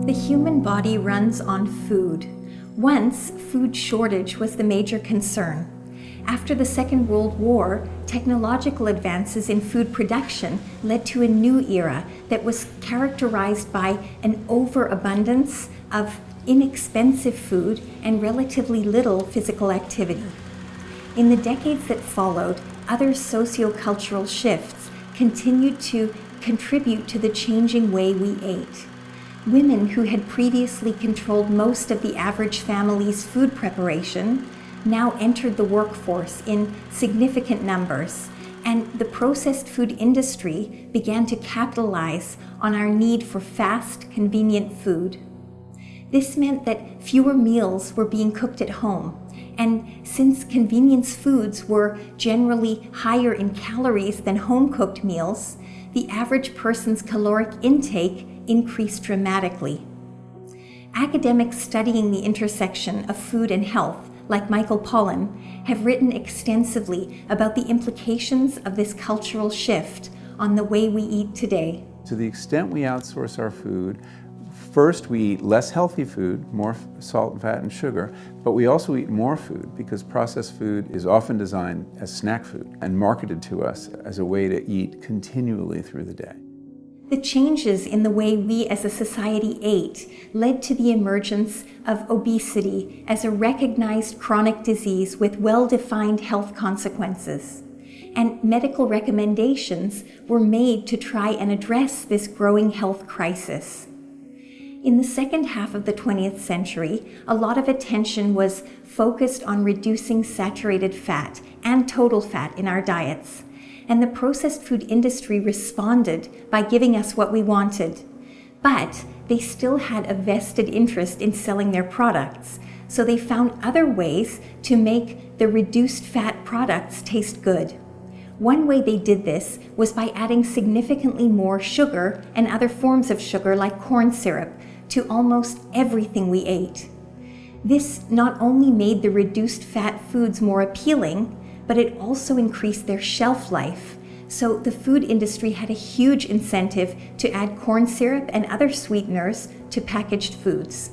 The human body runs on food. Once, food shortage was the major concern. After the Second World War, technological advances in food production led to a new era that was characterized by an overabundance of inexpensive food and relatively little physical activity. In the decades that followed, other sociocultural shifts continued to contribute to the changing way we ate. Women who had previously controlled most of the average family's food preparation now entered the workforce in significant numbers, and the processed food industry began to capitalize on our need for fast, convenient food. This meant that fewer meals were being cooked at home, and since convenience foods were generally higher in calories than home-cooked meals, the average person's caloric intake increased dramatically. Academics studying the intersection of food and health, like Michael Pollan, have written extensively about the implications of this cultural shift on the way we eat today. To the extent we outsource our food, first we eat less healthy food, more salt and fat and sugar, but we also eat more food because processed food is often designed as snack food and marketed to us as a way to eat continually through the day. The changes in the way we as a society ate led to the emergence of obesity as a recognized chronic disease with well-defined health consequences. And medical recommendations were made to try and address this growing health crisis. In the second half of the 20th century, a lot of attention was focused on reducing saturated fat and total fat in our diets. And the processed food industry responded by giving us what we wanted. But they still had a vested interest in selling their products, so they found other ways to make the reduced fat products taste good. One way they did this was by adding significantly more sugar and other forms of sugar like corn syrup to almost everything we ate. This not only made the reduced fat foods more appealing, but it also increased their shelf life. So the food industry had a huge incentive to add corn syrup and other sweeteners to packaged foods.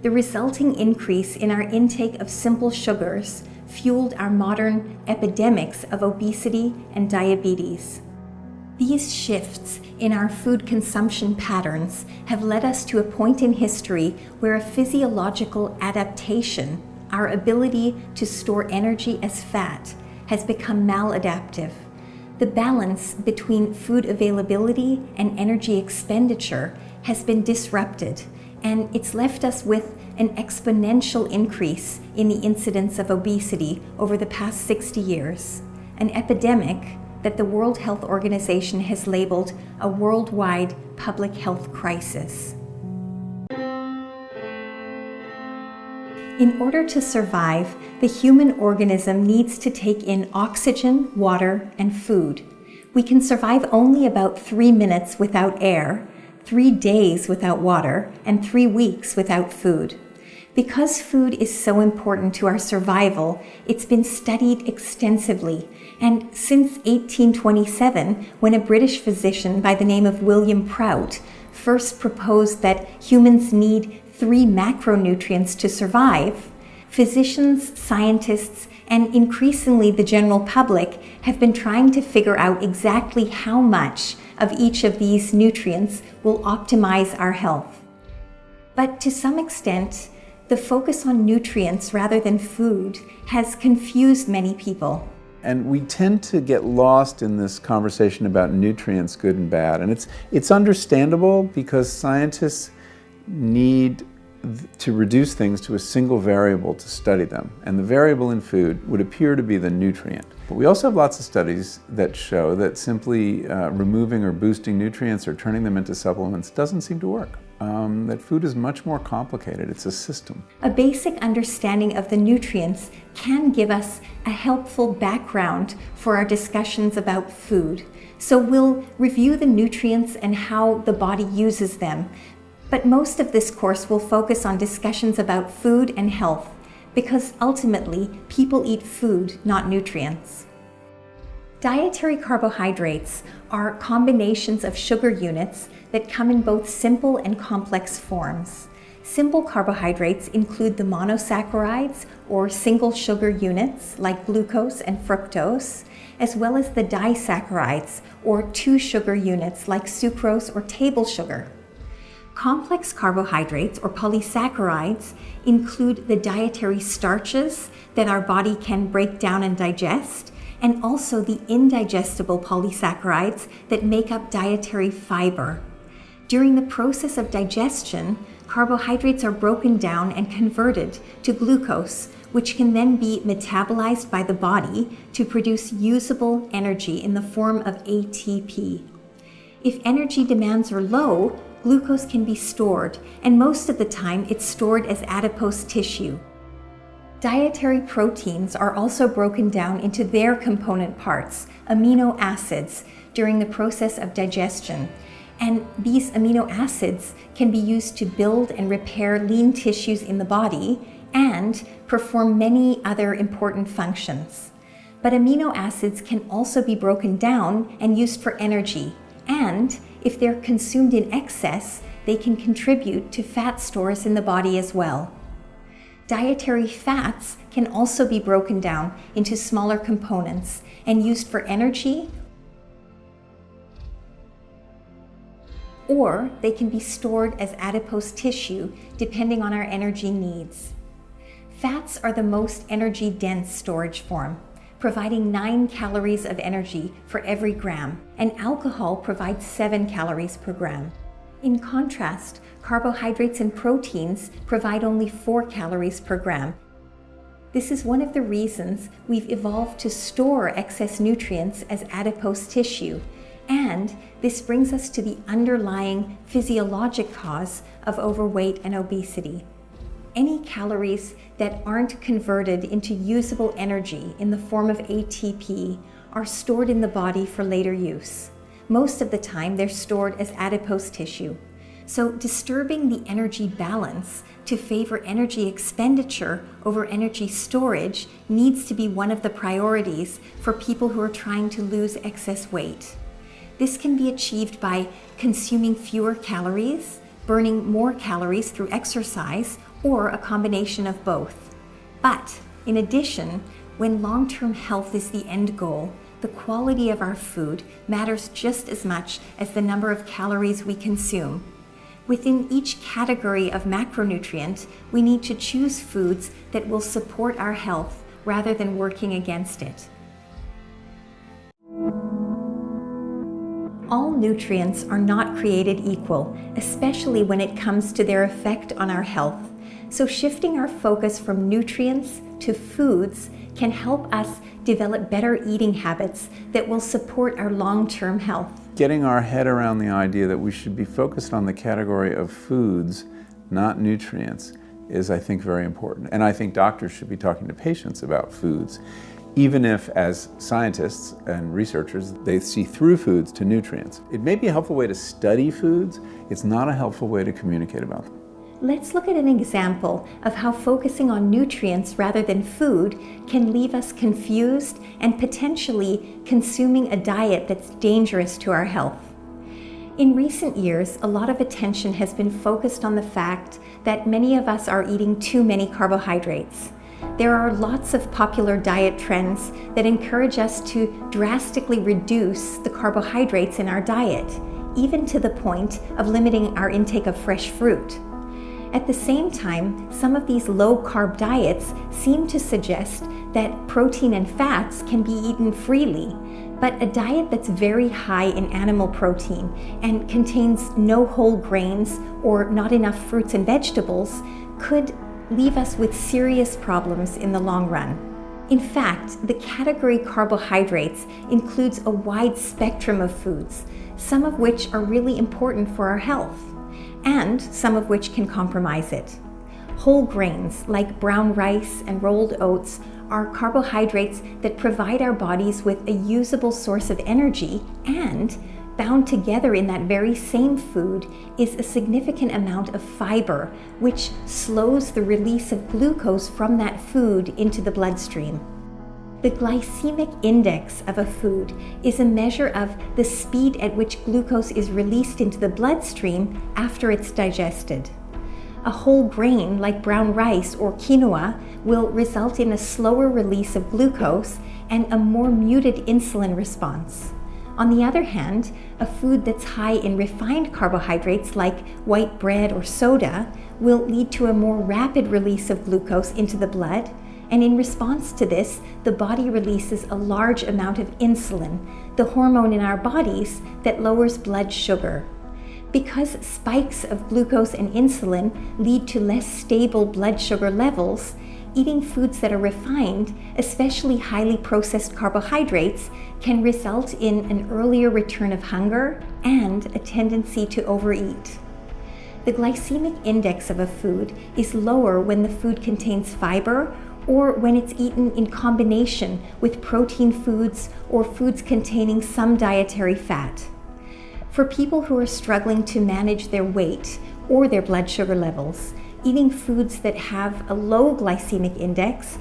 The resulting increase in our intake of simple sugars fueled our modern epidemics of obesity and diabetes. These shifts in our food consumption patterns have led us to a point in history where a physiological adaptation, our ability to store energy as fat, has become maladaptive. The balance between food availability and energy expenditure has been disrupted, and it's left us with an exponential increase in the incidence of obesity over the past 60 years, an epidemic that the World Health Organization has labeled a worldwide public health crisis. In order to survive, the human organism needs to take in oxygen, water, and food. We can survive only about 3 minutes without air, 3 days without water, and 3 weeks without food. Because food is so important to our survival, it's been studied extensively. And since 1827, when a British physician by the name of William Prout first proposed that humans need 3 macronutrients to survive, physicians, scientists, and increasingly the general public have been trying to figure out exactly how much of each of these nutrients will optimize our health. But to some extent, the focus on nutrients rather than food has confused many people. And we tend to get lost in this conversation about nutrients, good and bad. And it's understandable because scientists need to reduce things to a single variable to study them. And the variable in food would appear to be the nutrient. But we also have lots of studies that show that simply removing or boosting nutrients or turning them into supplements doesn't seem to work. That food is much more complicated. It's a system. A basic understanding of the nutrients can give us a helpful background for our discussions about food. So we'll review the nutrients and how the body uses them. But most of this course will focus on discussions about food and health, because ultimately people eat food, not nutrients. Dietary carbohydrates are combinations of sugar units that come in both simple and complex forms. Simple carbohydrates include the monosaccharides, or single sugar units like glucose and fructose, as well as the disaccharides, or two sugar units like sucrose or table sugar. Complex carbohydrates, or polysaccharides, include the dietary starches that our body can break down and digest, and also the indigestible polysaccharides that make up dietary fiber. During the process of digestion, carbohydrates are broken down and converted to glucose, which can then be metabolized by the body to produce usable energy in the form of ATP. If energy demands are low, glucose can be stored, and most of the time it's stored as adipose tissue. Dietary proteins are also broken down into their component parts, amino acids, during the process of digestion. And these amino acids can be used to build and repair lean tissues in the body and perform many other important functions. But amino acids can also be broken down and used for energy. And if they're consumed in excess, they can contribute to fat stores in the body as well. Dietary fats can also be broken down into smaller components and used for energy, or they can be stored as adipose tissue depending on our energy needs. Fats are the most energy-dense storage form, providing 9 calories of energy for every gram, and alcohol provides 7 calories per gram. In contrast, carbohydrates and proteins provide only 4 calories per gram. This is one of the reasons we've evolved to store excess nutrients as adipose tissue, and this brings us to the underlying physiologic cause of overweight and obesity. Any calories that aren't converted into usable energy in the form of ATP are stored in the body for later use. Most of the time, they're stored as adipose tissue. So disturbing the energy balance to favor energy expenditure over energy storage needs to be one of the priorities for people who are trying to lose excess weight. This can be achieved by consuming fewer calories, burning more calories through exercise, or a combination of both. But in addition, when long-term health is the end goal, the quality of our food matters just as much as the number of calories we consume. Within each category of macronutrient, we need to choose foods that will support our health rather than working against it. All nutrients are not created equal, especially when it comes to their effect on our health. So shifting our focus from nutrients to foods can help us develop better eating habits that will support our long-term health. Getting our head around the idea that we should be focused on the category of foods, not nutrients, is, I think, very important. And I think doctors should be talking to patients about foods, even if, as scientists and researchers, they see through foods to nutrients. It may be a helpful way to study foods. It's not a helpful way to communicate about them. Let's look at an example of how focusing on nutrients rather than food can leave us confused and potentially consuming a diet that's dangerous to our health. In recent years, a lot of attention has been focused on the fact that many of us are eating too many carbohydrates. There are lots of popular diet trends that encourage us to drastically reduce the carbohydrates in our diet, even to the point of limiting our intake of fresh fruit. At the same time, some of these low-carb diets seem to suggest that protein and fats can be eaten freely, but a diet that's very high in animal protein and contains no whole grains or not enough fruits and vegetables could leave us with serious problems in the long run. In fact, the category carbohydrates includes a wide spectrum of foods, some of which are really important for our health, and some of which can compromise it. Whole grains like brown rice and rolled oats are carbohydrates that provide our bodies with a usable source of energy, and bound together in that very same food is a significant amount of fiber, which slows the release of glucose from that food into the bloodstream. The glycemic index of a food is a measure of the speed at which glucose is released into the bloodstream after it's digested. A whole grain like brown rice or quinoa will result in a slower release of glucose and a more muted insulin response. On the other hand, a food that's high in refined carbohydrates like white bread or soda will lead to a more rapid release of glucose into the blood, and in response to this, the body releases a large amount of insulin, the hormone in our bodies that lowers blood sugar. Because spikes of glucose and insulin lead to less stable blood sugar levels, eating foods that are refined, especially highly processed carbohydrates, can result in an earlier return of hunger and a tendency to overeat. The glycemic index of a food is lower when the food contains fiber or when it's eaten in combination with protein foods or foods containing some dietary fat. For people who are struggling to manage their weight or their blood sugar levels, eating foods that have a low glycemic index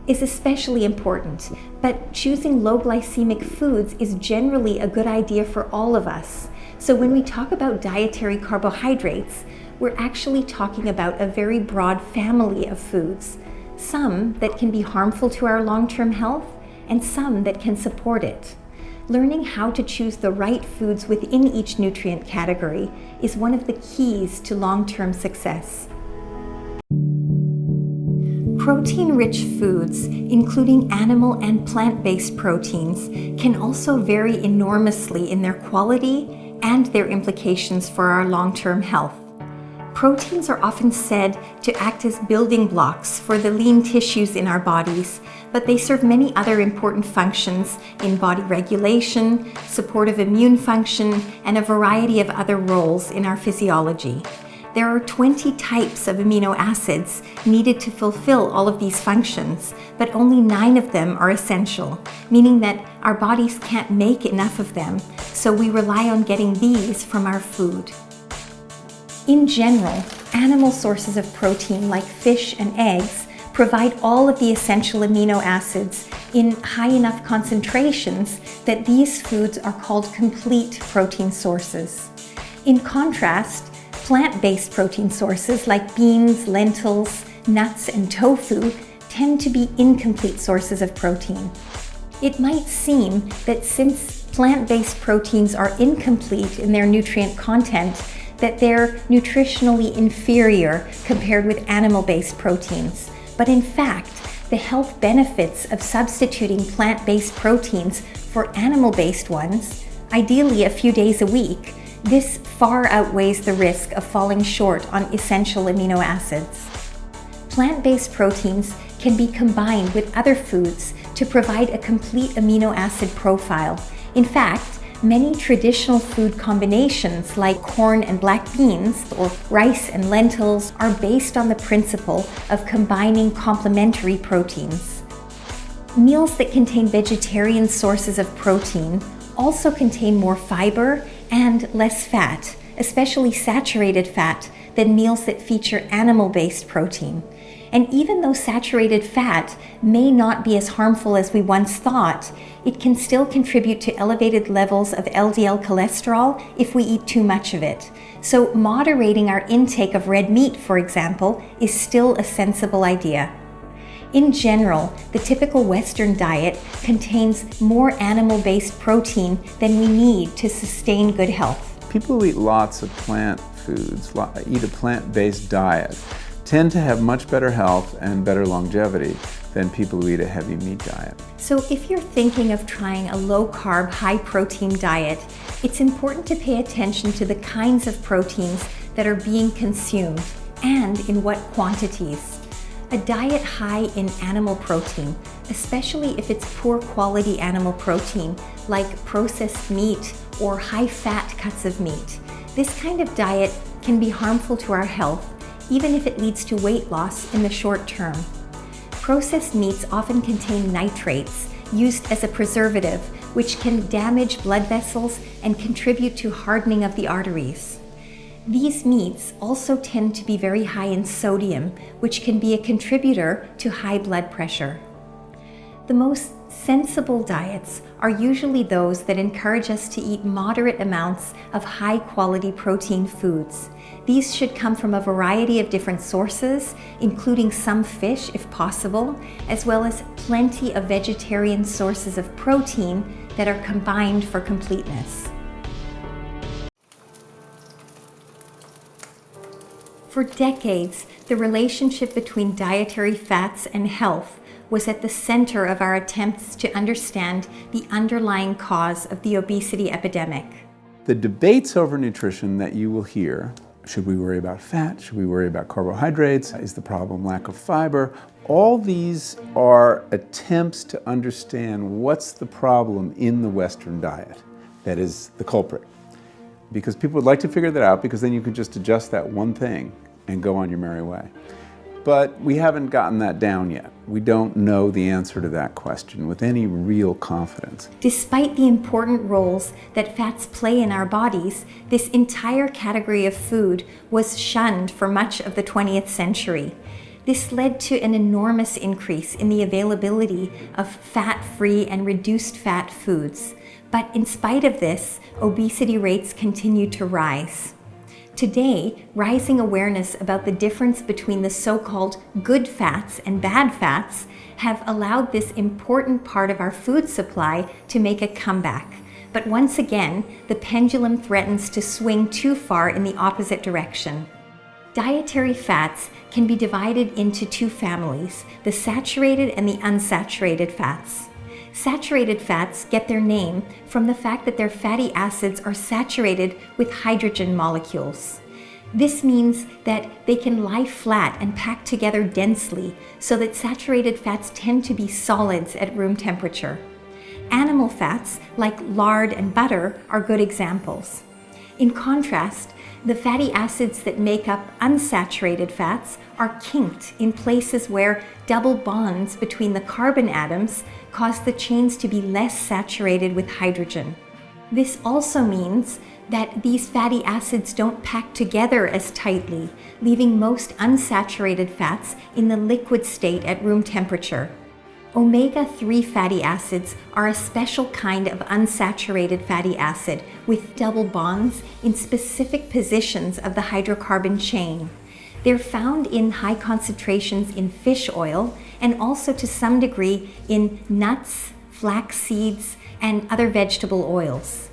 is especially important, but choosing low glycemic foods is generally a good idea for all of us. So when we talk about dietary carbohydrates, we're actually talking about a very broad family of foods, some that can be harmful to our long-term health and some that can support it. Learning how to choose the right foods within each nutrient category is one of the keys to long-term success. Protein-rich foods, including animal and plant-based proteins, can also vary enormously in their quality and their implications for our long-term health. Proteins are often said to act as building blocks for the lean tissues in our bodies, but they serve many other important functions in body regulation, supportive immune function, and a variety of other roles in our physiology. There are 20 types of amino acids needed to fulfill all of these functions, but only 9 of them are essential, meaning that our bodies can't make enough of them, so we rely on getting these from our food. In general, animal sources of protein like fish and eggs provide all of the essential amino acids in high enough concentrations that these foods are called complete protein sources. In contrast, plant-based protein sources like beans, lentils, nuts, and tofu tend to be incomplete sources of protein. It might seem that since plant-based proteins are incomplete in their nutrient content, that they're nutritionally inferior compared with animal-based proteins. But in fact, the health benefits of substituting plant-based proteins for animal-based ones, ideally a few days a week, this far outweighs the risk of falling short on essential amino acids. Plant-based proteins can be combined with other foods to provide a complete amino acid profile. In fact, many traditional food combinations like corn and black beans or rice and lentils are based on the principle of combining complementary proteins. Meals that contain vegetarian sources of protein also contain more fiber and less fat, especially saturated fat, than meals that feature animal-based protein. And even though saturated fat may not be as harmful as we once thought, it can still contribute to elevated levels of LDL cholesterol if we eat too much of it. So moderating our intake of red meat, for example, is still a sensible idea. In general, the typical Western diet contains more animal-based protein than we need to sustain good health. People who eat lots of plant foods, eat a plant-based diet, tend to have much better health and better longevity than people who eat a heavy meat diet. So if you're thinking of trying a low-carb, high-protein diet, it's important to pay attention to the kinds of proteins that are being consumed and in what quantities. A diet high in animal protein, especially if it's poor quality animal protein, like processed meat or high-fat cuts of meat, this kind of diet can be harmful to our health, even if it leads to weight loss in the short term. Processed meats often contain nitrates, used as a preservative, which can damage blood vessels and contribute to hardening of the arteries. These meats also tend to be very high in sodium, which can be a contributor to high blood pressure. The most sensible diets are usually those that encourage us to eat moderate amounts of high-quality protein foods. These should come from a variety of different sources, including some fish if possible, as well as plenty of vegetarian sources of protein that are combined for completeness. For decades, the relationship between dietary fats and health was at the center of our attempts to understand the underlying cause of the obesity epidemic. The debates over nutrition that you will hear, should we worry about fat? Should we worry about carbohydrates? Is the problem lack of fiber? All these are attempts to understand what's the problem in the Western diet that is the culprit. Because people would like to figure that out, because then you could just adjust that one thing and go on your merry way. But we haven't gotten that down yet. We don't know the answer to that question with any real confidence. Despite the important roles that fats play in our bodies, this entire category of food was shunned for much of the 20th century. This led to an enormous increase in the availability of fat-free and reduced fat foods. But in spite of this, obesity rates continue to rise. Today, rising awareness about the difference between the so-called good fats and bad fats have allowed this important part of our food supply to make a comeback. But once again, the pendulum threatens to swing too far in the opposite direction. Dietary fats can be divided into two families, the saturated and the unsaturated fats. Saturated fats get their name from the fact that their fatty acids are saturated with hydrogen molecules. This means that they can lie flat and pack together densely, so that saturated fats tend to be solids at room temperature. Animal fats, like lard and butter, are good examples. In contrast, the fatty acids that make up unsaturated fats are kinked in places where double bonds between the carbon atoms cause the chains to be less saturated with hydrogen. This also means that these fatty acids don't pack together as tightly, leaving most unsaturated fats in the liquid state at room temperature. Omega-3 fatty acids are a special kind of unsaturated fatty acid with double bonds in specific positions of the hydrocarbon chain. They're found in high concentrations in fish oil and also to some degree in nuts, flax seeds, and other vegetable oils.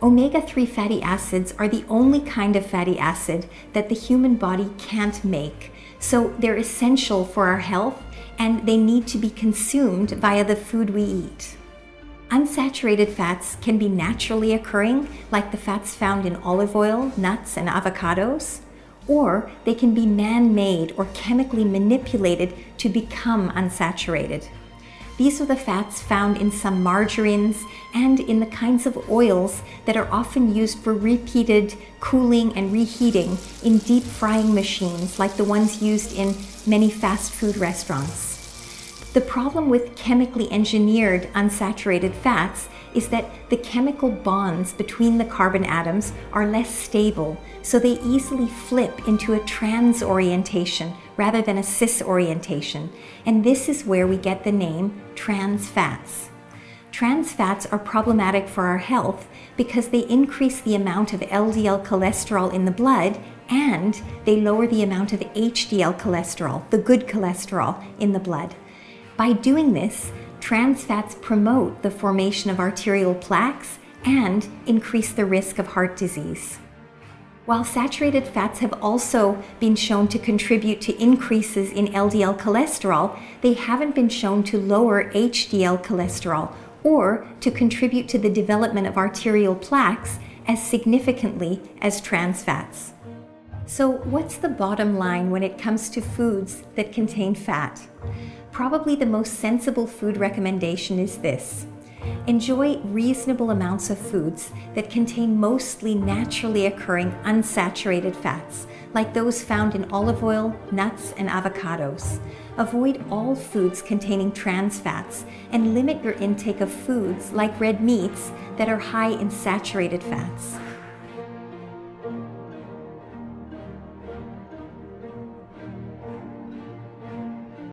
Omega-3 fatty acids are the only kind of fatty acid that the human body can't make, so they're essential for our health and they need to be consumed via the food we eat. Unsaturated fats can be naturally occurring, like the fats found in olive oil, nuts, and avocados, or they can be man-made or chemically manipulated to become unsaturated. These are the fats found in some margarines and in the kinds of oils that are often used for repeated cooling and reheating in deep frying machines like the ones used in many fast food restaurants. The problem with chemically engineered unsaturated fats is that the chemical bonds between the carbon atoms are less stable, so they easily flip into a trans orientation rather than a cis orientation, and this is where we get the name trans fats. Trans fats are problematic for our health because they increase the amount of LDL cholesterol in the blood and they lower the amount of HDL cholesterol, the good cholesterol, in the blood. By doing this, trans fats promote the formation of arterial plaques and increase the risk of heart disease. While saturated fats have also been shown to contribute to increases in LDL cholesterol, they haven't been shown to lower HDL cholesterol or to contribute to the development of arterial plaques as significantly as trans fats. So what's the bottom line when it comes to foods that contain fat? Probably the most sensible food recommendation is this: enjoy reasonable amounts of foods that contain mostly naturally occurring unsaturated fats, like those found in olive oil, nuts, and avocados. Avoid all foods containing trans fats and limit your intake of foods like red meats that are high in saturated fats.